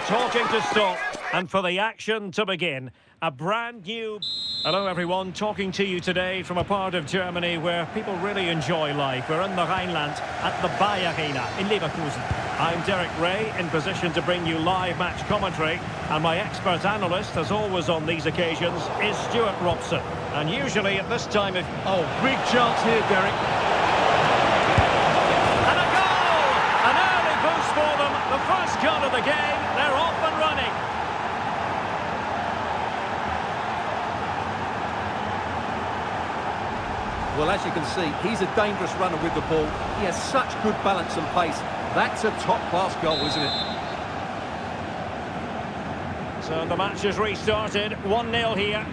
talking to stop and for the action to begin. A brand new... Hello everyone, talking to you today from a part of Germany where people really enjoy life. We're in the Rhineland at the Bayer Arena in Leverkusen. I'm Derek Ray, in position to bring you live match commentary, and my expert analyst, as always on these occasions, is Stuart Robson. And usually at this time of... Oh, big chance here, Derek. And a goal! An early boost for them. The first goal of the game. They're off and running. Well, as you can see, he's a dangerous runner with the ball. He has such good balance and pace. That's a top-class goal, isn't it? So the match has restarted. 1-0 here.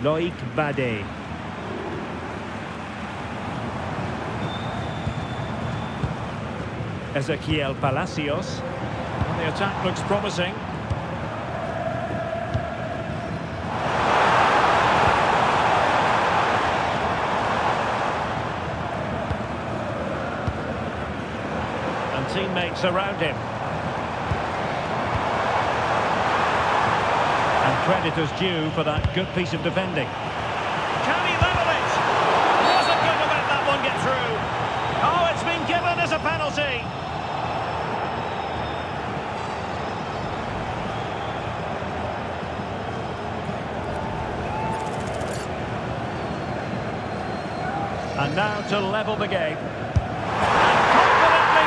Loïc Badet. Ezequiel Palacios. And the attack looks promising. Teammates around him. And credit is due for that good piece of defending. Can he level it? Wasn't going to let that one get through. Oh, it's been given as a penalty. And now to level the game.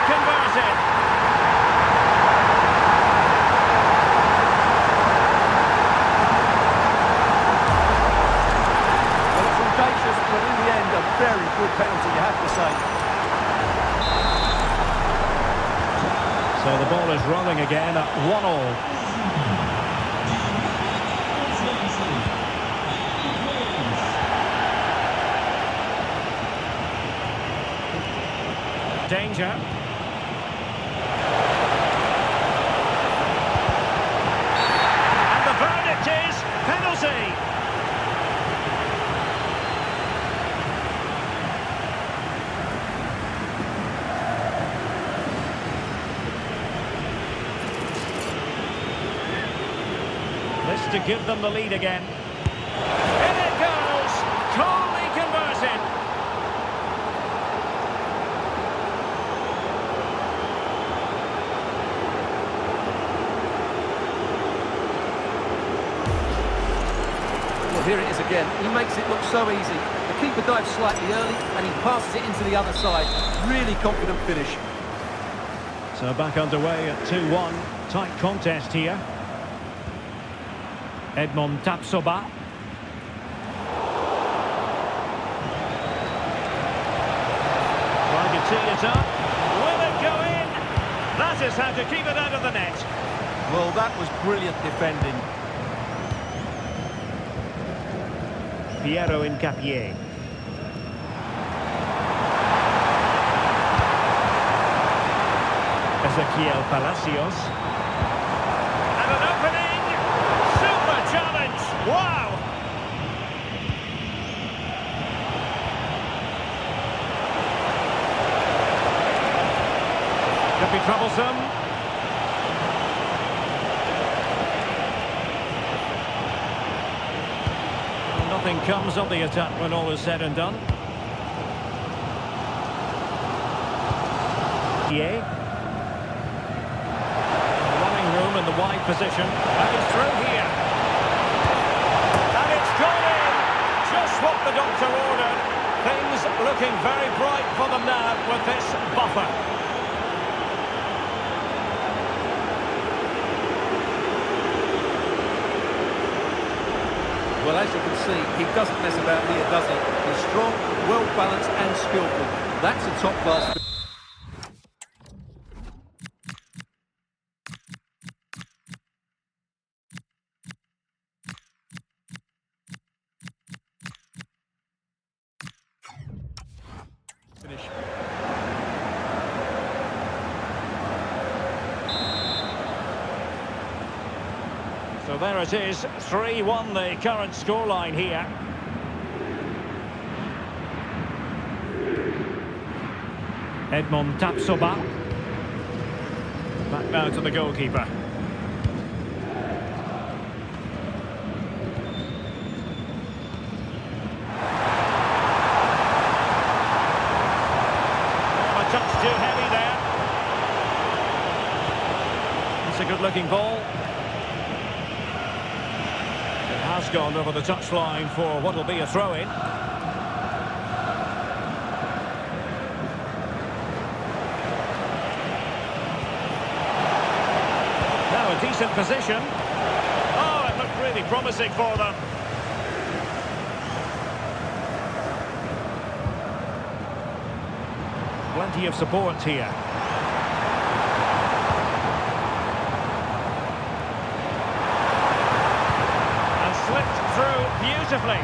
Converted. Well, it's audacious, but in the end, a very good penalty, you have to say. So the ball is rolling again at 1-1. Danger. It is penalty. This to give them the lead again. In it goes. Coolly converted. Here it is again. He makes it look so easy. The keeper dives slightly early and he passes it into the other side. Really confident finish. So back underway at 2-1. Tight contest here. Edmond Tapsoba. Trying to tee it up. Will it go in? That is how to keep it out of the net. Well, that was brilliant defending. Piero Incapié. Ezequiel Palacios. And an opening! Super challenge! Wow! Could be troublesome. Nothing comes of the attack when all is said and done. Running room in the wide position. And it's through here. And it's gone in. Just what the doctor ordered. Things looking very bright for them now with this buffer. Well, as you can see, he doesn't mess about here, does he? He's strong, well-balanced and skillful. That's a top-class... finish. So there it is, 3-1 the current scoreline here. Edmond Tapsoba. Back now to the goalkeeper. A touch too heavy there. It's a good-looking ball. It has gone over the touchline for what will be a throw-in. Now a decent position. Oh, it looked really promising for them. Plenty of support here. And slipped through beautifully.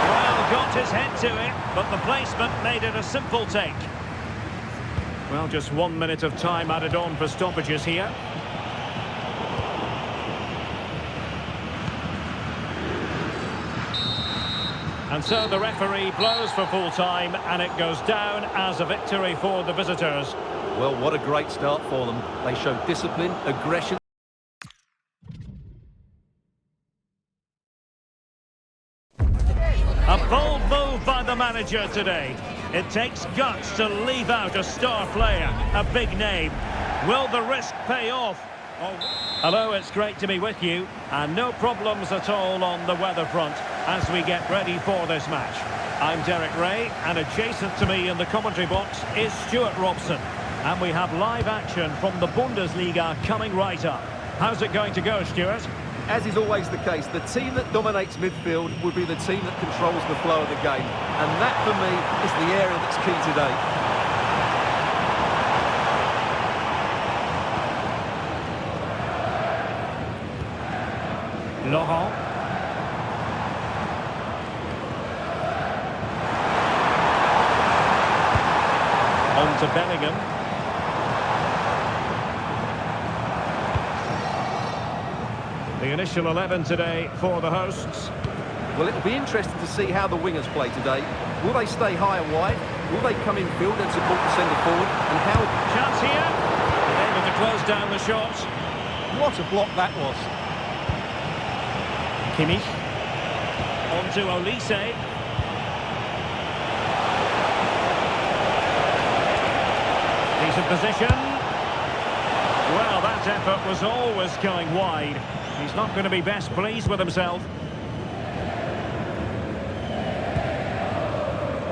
Well, got his head to it, but the placement made it a simple take. Well, just 1 minute of time added on for stoppages here. And so the referee blows for full time, and it goes down as a victory for the visitors. Well, what a great start for them. They showed discipline, aggression. A bold move by the manager today. It takes guts to leave out a star player, a big name. Will the risk pay off? Oh. Hello, it's great to be with you, and no problems at all on the weather front as we get ready for this match. I'm Derek Ray, and adjacent to me in the commentary box is Stuart Robson, and we have live action from the Bundesliga coming right up. How's it going to go, Stuart? As is always the case, the team that dominates midfield will be the team that controls the flow of the game. And that, for me, is the area that's key today. Laurent. On to Bellingham. The initial 11 today for the hosts. Well, it'll be interesting to see how the wingers play today. Will they stay high and wide? Will they come in field and support the centre forward? And how... Chance here. Able to close down the shot. What a block that was. Kimmich. On to Olise. Decent position. Well, that effort was always going wide. He's not going to be best pleased with himself.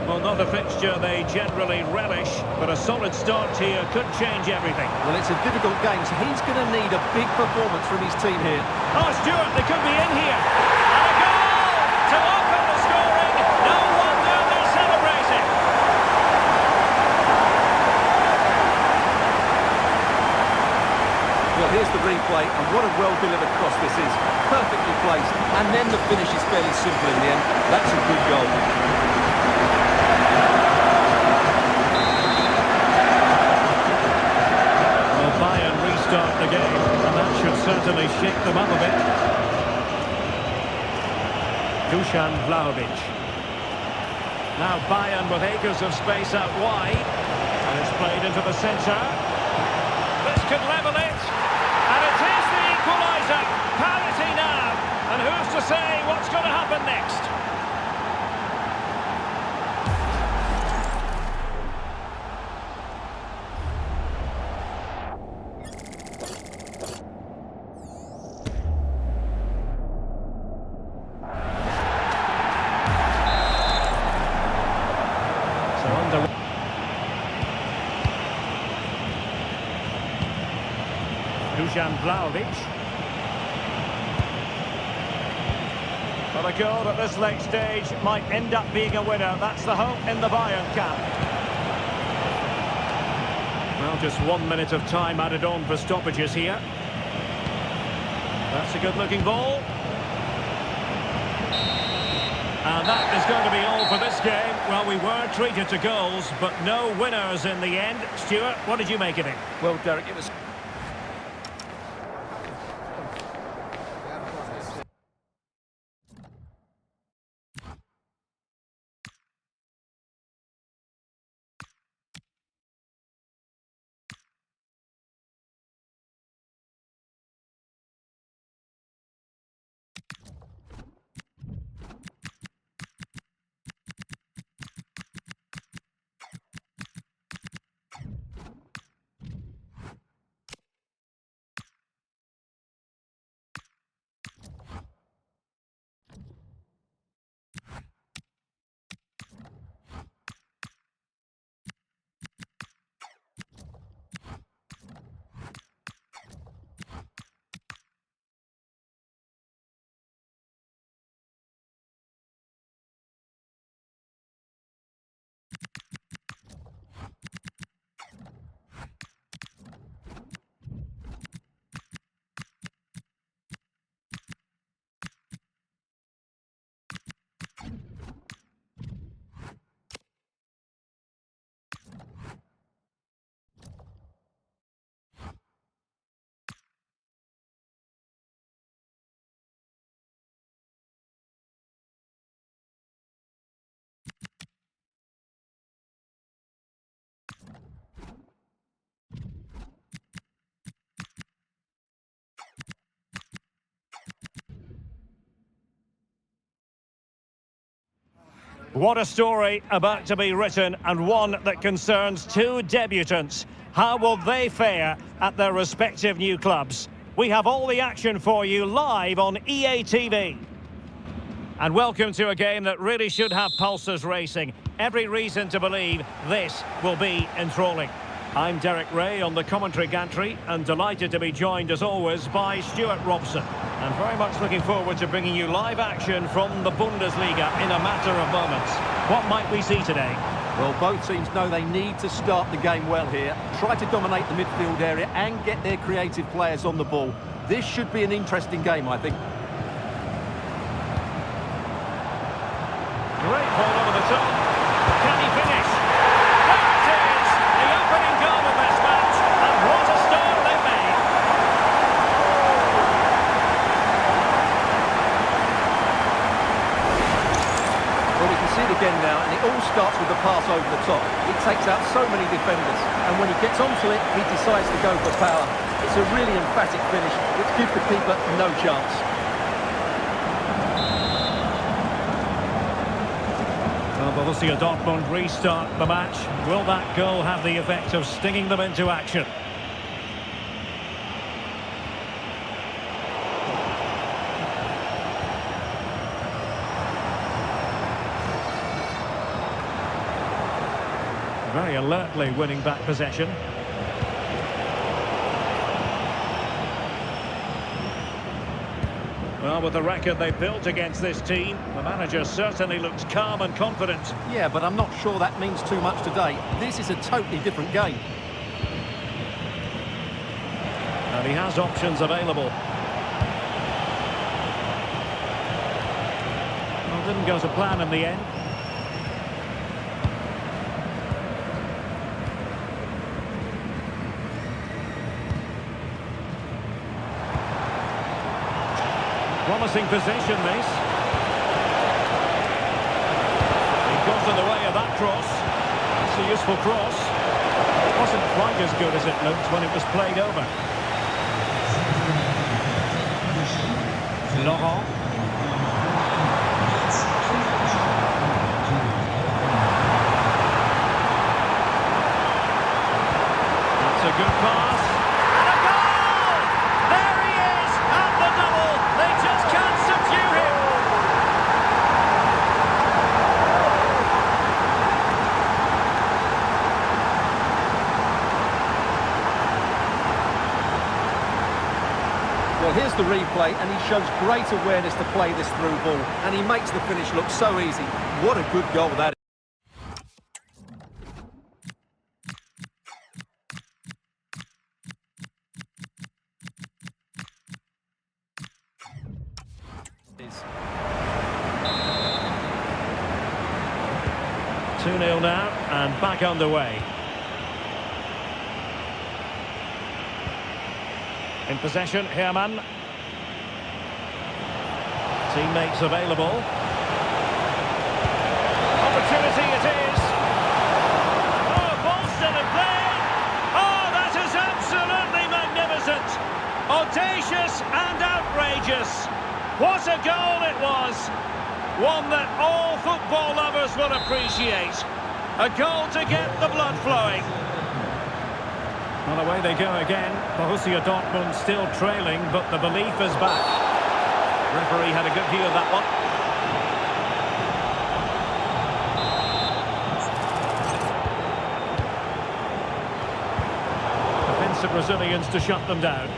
Well, not a fixture they generally relish, but a solid start here could change everything. Well, it's a difficult game, so he's going to need a big performance from his team here. Oh, Stuart, they could be in here. And a goal to open the scoring. No wonder they're celebrating. Well, here's the replay, and what a well-delivered cross this is. Perfectly placed, and then the finish is fairly simple in the end. That's a good goal. Well, Bayern restart the game, and that should certainly shake them up a bit. Dusan Vlahovic. Now Bayern with acres of space out wide, and it's played into the centre. This could level it. And it is the equaliser. Parity now. And who's to say what's going to happen next? So under... Dusan Vlahovic. Well, a goal at this late stage might end up being a winner. That's the hope in the Bayern camp. Well, just 1 minute of time added on for stoppages here. That's a good-looking ball. And that is going to be all for this game. Well, we were treated to goals, but no winners in the end. Stuart, what did you make of it? Well, Derek, it was... What a story about to be written, and one that concerns two debutants. How will they fare at their respective new clubs? We have all the action for you live on EA TV. And welcome to a game that really should have pulses racing. Every reason to believe this will be enthralling. I'm Derek Ray on the commentary gantry, and delighted to be joined as always by Stuart Robson. And very much looking forward to bringing you live action from the Bundesliga in a matter of moments. What might we see today? Well, both teams know they need to start the game well here. Try to dominate the midfield area and get their creative players on the ball. This should be an interesting game, I think. Great ball over the top. Can he finish? There it is! The opening goal of this match, and what a start they've made! Well, we can see it again now, and it all starts with the pass over the top. It takes out so many defenders, and when he gets onto it, he decides to go for power. It's a really emphatic finish, which gives the keeper no chance. Well, Borussia Dortmund restart the match. Will that goal have the effect of stinging them into action? Very alertly winning back possession. Well, with the record they built against this team, the manager certainly looks calm and confident. Yeah, but I'm not sure that means too much today. This is a totally different game. And he has options available. Well, didn't go to plan in the end. Promising position, this. He goes in the way of that cross. It's a useful cross. It wasn't quite as good as it looked when it was played over. Laurent. That's a good pass. Well, here's the replay, and he shows great awareness to play this through ball, and he makes the finish look so easy. What a good goal that is. 2-0 now, and back underway. In possession, Hermann. Teammates available. Opportunity it is. Oh, ball still in play. Oh, that is absolutely magnificent. Audacious and outrageous. What a goal it was. One that all football lovers will appreciate. A goal to get the blood flowing. Well, away they go again. Borussia Dortmund still trailing, but the belief is back. Referee had a good view of that one. Defensive Brazilians to shut them down.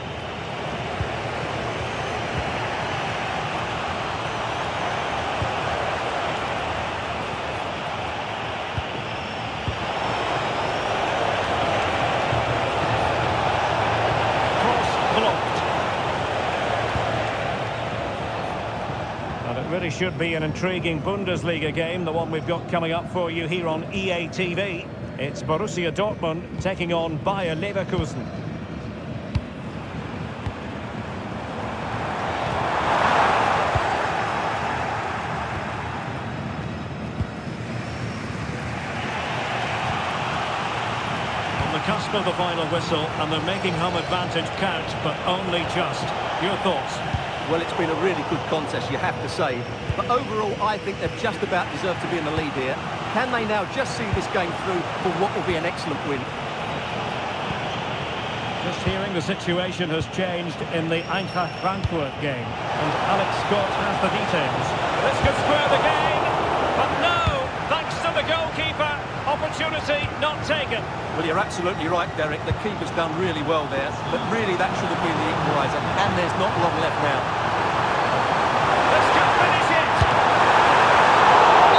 Really should be an intriguing Bundesliga game, the one we've got coming up for you here on EA TV. It's Borussia Dortmund taking on Bayer Leverkusen. On the cusp of the final whistle, and they're making home advantage count, but only just. Your thoughts? Well, it's been a really good contest, you have to say. But overall, I think they've just about deserved to be in the lead here. Can they now just see this game through for what will be an excellent win? Just hearing the situation has changed in the Eintracht Frankfurt game. And Alex Scott has the details. This could square the game. But no, thanks to the goalkeeper. Opportunity not taken. Well, you're absolutely right, Derek. The keeper's done really well there. But really, that should have been the equaliser. And there's not long left now. Let's just finish it.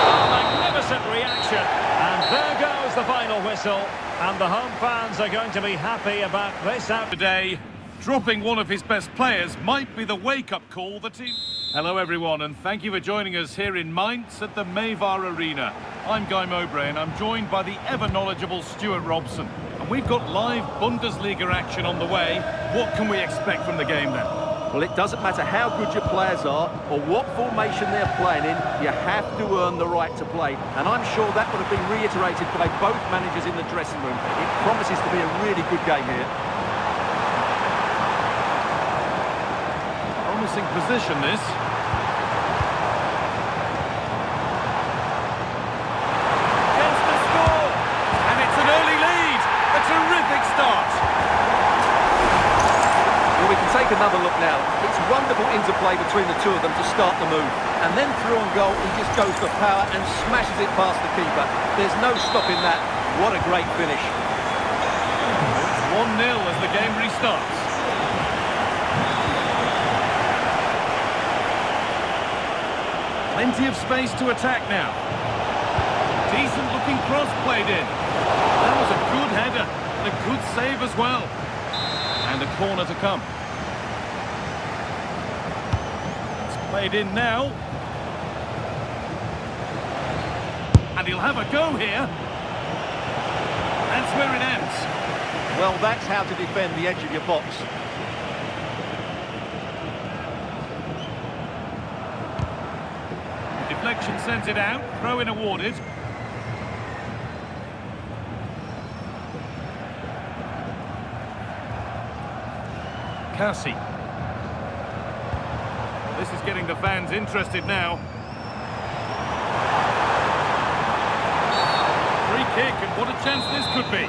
Oh, magnificent reaction. And there goes the final whistle. And the home fans are going to be happy about this out today. Dropping one of his best players might be the wake-up call the team. Hello everyone, and thank you for joining us here in Mainz at the Mayvar Arena. I'm Guy Mowbray and I'm joined by the ever-knowledgeable Stuart Robson. And we've got live Bundesliga action on the way. What can we expect from the game then? Well, it doesn't matter how good your players are or what formation they're playing in, you have to earn the right to play. And I'm sure that would have been reiterated by both managers in the dressing room. It promises to be a really good game here. Promising position, this. Chance to score! And it's an early lead! A terrific start! Well, we can take another look now. It's wonderful interplay between the two of them to start the move. And then through on goal, he just goes for power and smashes it past the keeper. There's no stopping that. What a great finish. It's 1-0 as the game restarts. Plenty of space to attack now. Decent looking cross played in. That was a good header. And a good save as well. And a corner to come. It's played in now. And he'll have a go here. That's where it ends. Well, that's how to defend the edge of your box. Deflection sends it out. Throw-in awarded. Cassie. This is getting the fans interested now. Free kick, and what a chance this could be.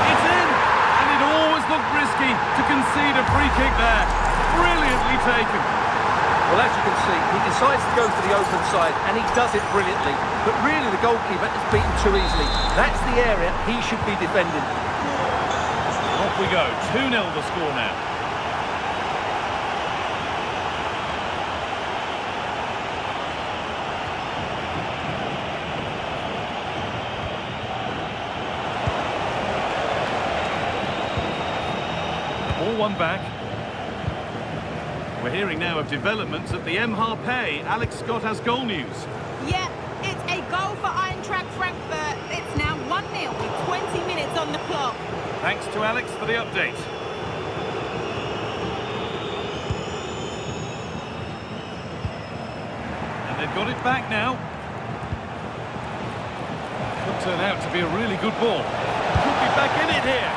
It's in, and it always looked risky to concede a free kick there. Brilliantly taken. Well, as you can see, he decides to go for the open side, and he does it brilliantly. But really, the goalkeeper is beaten too easily. That's the area he should be defending. Off we go. 2-0 the score now. Ball one back. We're hearing now of developments at the MHP. Alex Scott has goal news. Yeah, it's a goal for Eintracht Frankfurt. It's now 1-0 with 20 minutes on the clock. Thanks to Alex for the update. And they've got it back now. Could turn out to be a really good ball. Could be back in it here.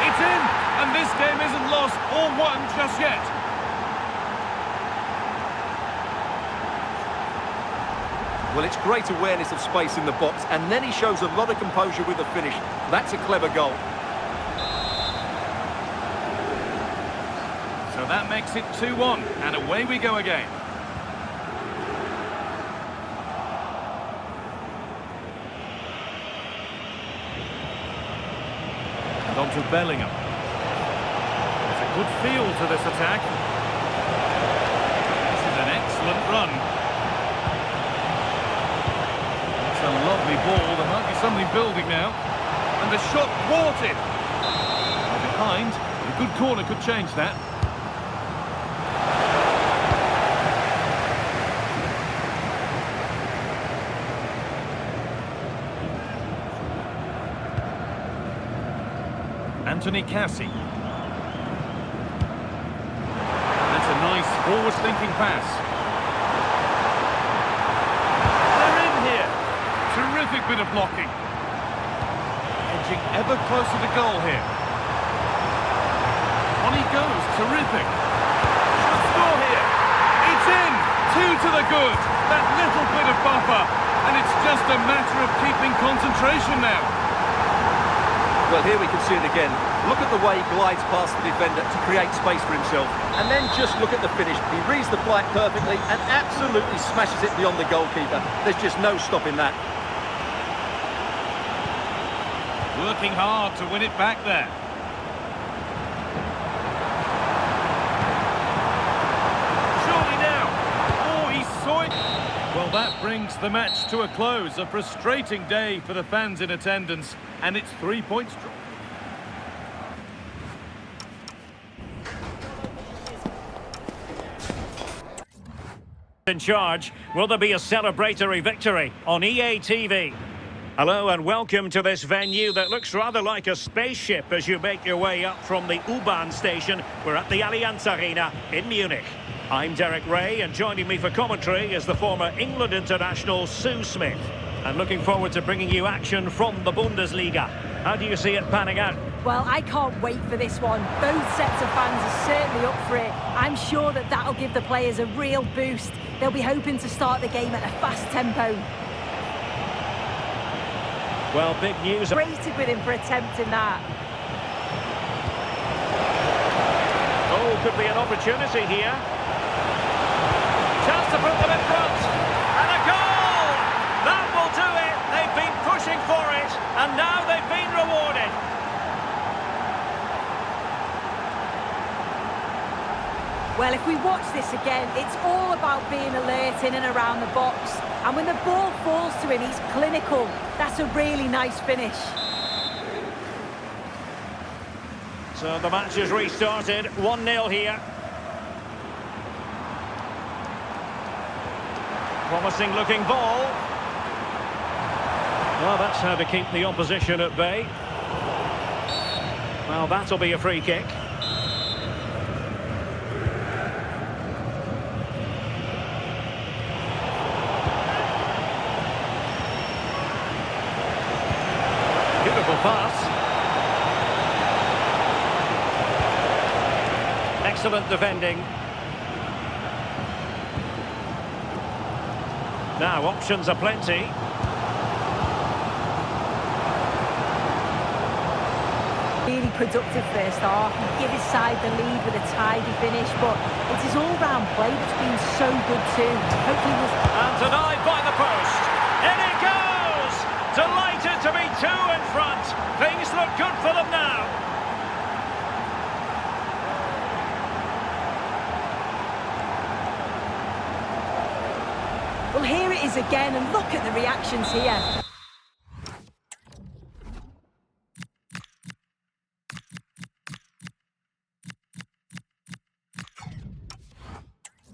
It's in, and this game isn't lost or won just yet. Well, it's great awareness of space in the box, and then he shows a lot of composure with the finish. That's a clever goal. So that makes it 2-1, and away we go again. And on to Bellingham. There's a good feel to this attack. This is an excellent run. It's a lovely ball. There might be something building now. And the shot thwarted. Behind. A good corner could change that. Anthony Cassie. That's a nice forward-thinking pass. They're in here. Terrific bit of blocking. inching ever closer to goal here. On he goes, terrific. Should score here. It's in! 2 to the good. That little bit of buffer. And it's just a matter of keeping concentration now. Well, here we can see it again. Look at the way he glides past the defender to create space for himself. And then just look at the finish. He reads the flight perfectly and absolutely smashes it beyond the goalkeeper. There's just no stopping that. Working hard to win it back there. Surely now. Oh, he saw it. Well, that brings the match to a close. A frustrating day for the fans in attendance. And it's 3 points. In charge, will there be a celebratory victory on EA TV? Hello and welcome to this venue that looks rather like a spaceship as you make your way up from the U-Bahn station. We're at the Allianz Arena in Munich. I'm Derek Ray, and joining me for commentary is the former England international Sue Smith. I'm looking forward to bringing you action from the Bundesliga. How do you see it panning out? Well, I can't wait for this one. Both sets of fans are certainly up for it. I'm sure that that'll give the players a real boost. They'll be hoping to start the game at a fast tempo. Well, big news. Rated with him for attempting that. Oh, could be an opportunity here. Chance to put them in front. And a goal! That will do it. They've been pushing for it, and now they've been rewarded. Well, if we watch this again, it's all about being alert in and around the box. And when the ball falls to him, he's clinical. That's a really nice finish. So the match has restarted. 1-0 here. Promising looking ball. Well, that's how to keep the opposition at bay. Well, that'll be a free kick. Beautiful pass. Excellent defending. Now, options are plenty. Really productive first half. He gave his side the lead with a tidy finish, but it's his all-round play that's been so good too. Hopefully And denied by the post. In it goes! Delighted to be 2 in front. Things look good for them now. Well, here it is again, and look at the reactions here.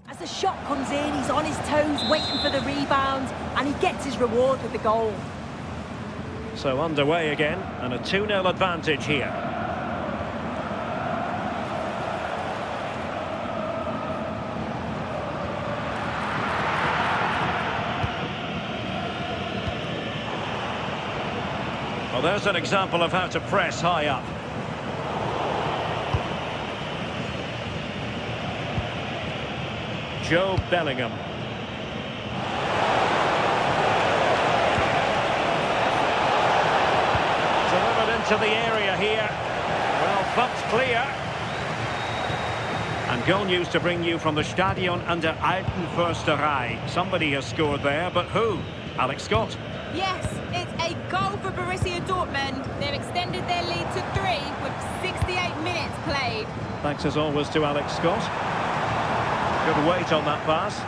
As the shot comes in, he's on his toes, waiting for the rebound, and he gets his reward with the goal. So underway again, and a 2-0 advantage here. Well, there's an example of how to press high up. Joe Bellingham. Delivered into the area here. Well, thumped clear. And goal news to bring you from the Stadion an der Alten Försterei. Somebody has scored there, but who? Alex Scott. Yes, it's a goal for Borussia Dortmund. They've extended their lead to 3 with 68 minutes played. Thanks as always to Alex Scott. Good weight on that pass.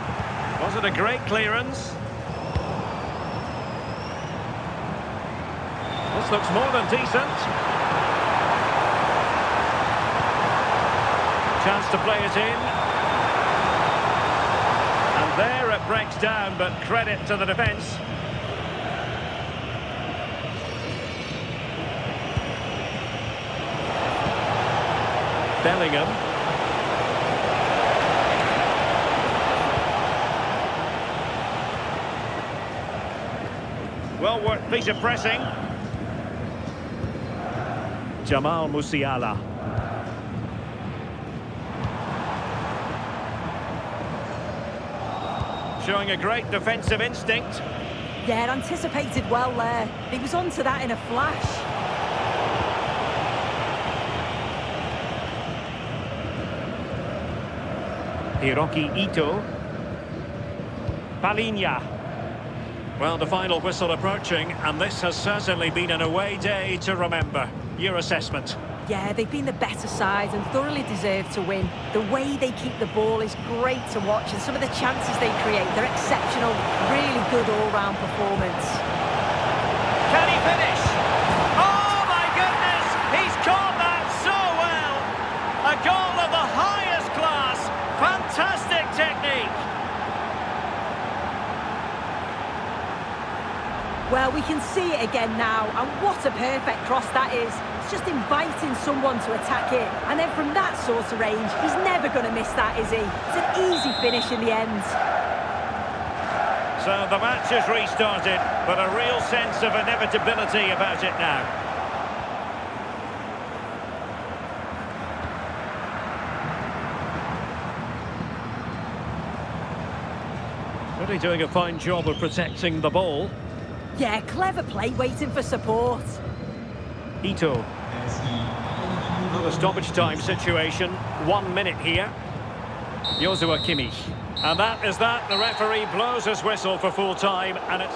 Was it a great clearance? This looks more than decent. Chance to play it in. And there it breaks down, but credit to the defence. Bellingham. Well worked piece of pressing. Jamal Musiala. Showing a great defensive instinct. Yeah, anticipated well there. He was onto that in a flash. Hiroki Ito. Palinha. Well, the final whistle approaching, and this has certainly been an away day to remember. Your assessment? Yeah, they've been the better side and thoroughly deserve to win. The way they keep the ball is great to watch, and some of the chances they create, they're exceptional. Really good all-round performance. Can he finish? Oh, my goodness! He's caught that so well! A goal of the highest class. Fantastic technique. Well, we can see it again now, and what a perfect cross that is. It's just inviting someone to attack it, and then from that sort of range, he's never going to miss that, is he? It's an easy finish in the end. So the match has restarted, but a real sense of inevitability about it now. Really doing a fine job of protecting the ball. Yeah, clever play, waiting for support. Ito. A stoppage time situation. 1 minute here. Joshua Kimmich. And that is that. The referee blows his whistle for full time, and it's